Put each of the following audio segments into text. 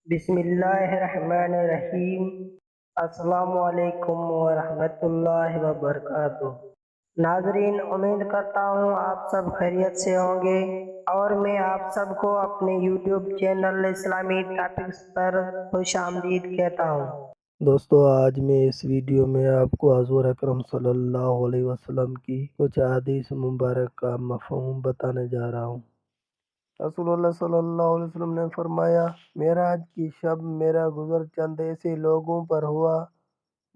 بسم اللہ الرحمن الرحیم۔ السلام علیکم ورحمۃ اللہ وبرکاتہ۔ ناظرین، امید کرتا ہوں آپ سب خیریت سے ہوں گے اور میں آپ سب کو اپنے یوٹیوب چینل اسلامی ٹاپکس پر خوش آمدید کہتا ہوں۔ دوستو، آج میں اس ویڈیو میں آپ کو حضور اکرم صلی اللہ علیہ وسلم کی کچھ احادیث مبارک کا مفہوم بتانے جا رہا ہوں۔ رسول اللہ صلی اللہ علیہ وسلم نے فرمایا، معراج کی شب میرا گزر چند ایسے لوگوں پر ہوا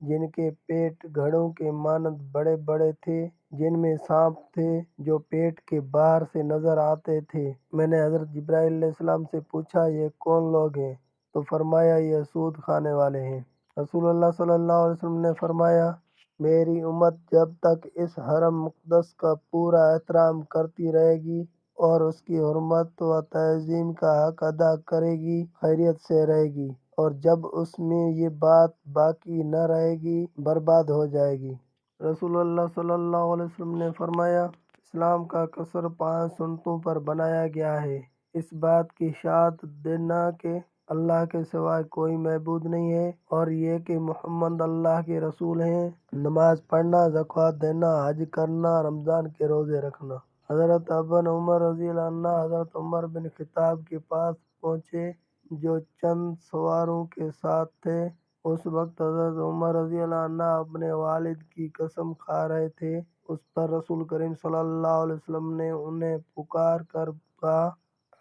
جن کے پیٹ گھڑوں کے مانند بڑے بڑے تھے، جن میں سانپ تھے جو پیٹ کے باہر سے نظر آتے تھے۔ میں نے حضرت جبرائیل علیہ السلام سے پوچھا، یہ کون لوگ ہیں؟ تو فرمایا، یہ سود کھانے والے ہیں۔ رسول اللہ صلی اللہ علیہ وسلم نے فرمایا، میری امت جب تک اس حرم مقدس کا پورا احترام کرتی رہے گی اور اس کی حرمت و تعظیم کا حق ادا کرے گی، خیریت سے رہے گی، اور جب اس میں یہ بات باقی نہ رہے گی، برباد ہو جائے گی۔ رسول اللہ صلی اللہ علیہ وسلم نے فرمایا، اسلام کا قصر 5 سنتوں پر بنایا گیا ہے۔ اس بات کی شہادت دینا کہ اللہ کے سوائے کوئی معبود نہیں ہے، اور یہ کہ محمد اللہ کے رسول ہیں، نماز پڑھنا، زکوٰۃ دینا، حج کرنا، رمضان کے روزے رکھنا۔ حضرت ابن عمر رضی اللہ عنہ حضرت عمر بن خطاب کے پاس پہنچے جو چند سواروں کے ساتھ تھے۔ اس وقت حضرت عمر رضی اللہ عنہ اپنے والد کی قسم کھا رہے تھے۔ اس پر رسول کریم صلی اللہ علیہ وسلم نے انہیں پکار کر کہا،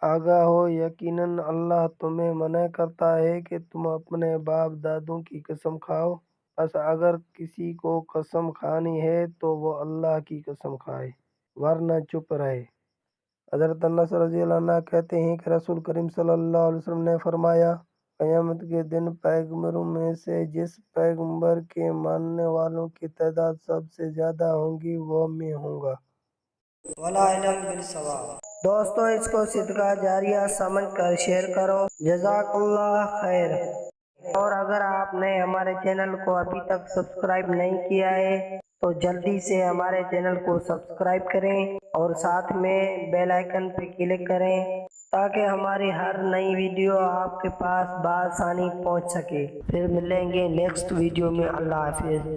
آگاہ ہو، یقیناً اللہ تمہیں منع کرتا ہے کہ تم اپنے باپ دادوں کی قسم کھاؤ، بس اگر کسی کو قسم کھانی ہے تو وہ اللہ کی قسم کھائے، ورنہ چپ رہے۔ حضرت انس رضی اللہ عنہ کہتے ہیں کہ رسول کریم صلی اللہ علیہ وسلم نے فرمایا، قیامت کے دن پیغمبروں میں سے جس پیغمبر کے ماننے والوں کی تعداد سب سے زیادہ ہوگی وہ میں ہوں گا۔ والعلم بالصواب۔ دوستو، اس کو صدقہ جاریہ سمجھ کر شیئر کرو۔ جزاک اللہ خیر۔ اور اگر آپ نے ہمارے چینل کو ابھی تک سبسکرائب نہیں کیا ہے تو جلدی سے ہمارے چینل کو سبسکرائب کریں اور ساتھ میں بیل آئیکن پہ کلک کریں تاکہ ہماری ہر نئی ویڈیو آپ کے پاس بآسانی پہنچ سکے۔ پھر ملیں گے نیکسٹ ویڈیو میں۔ اللہ حافظ۔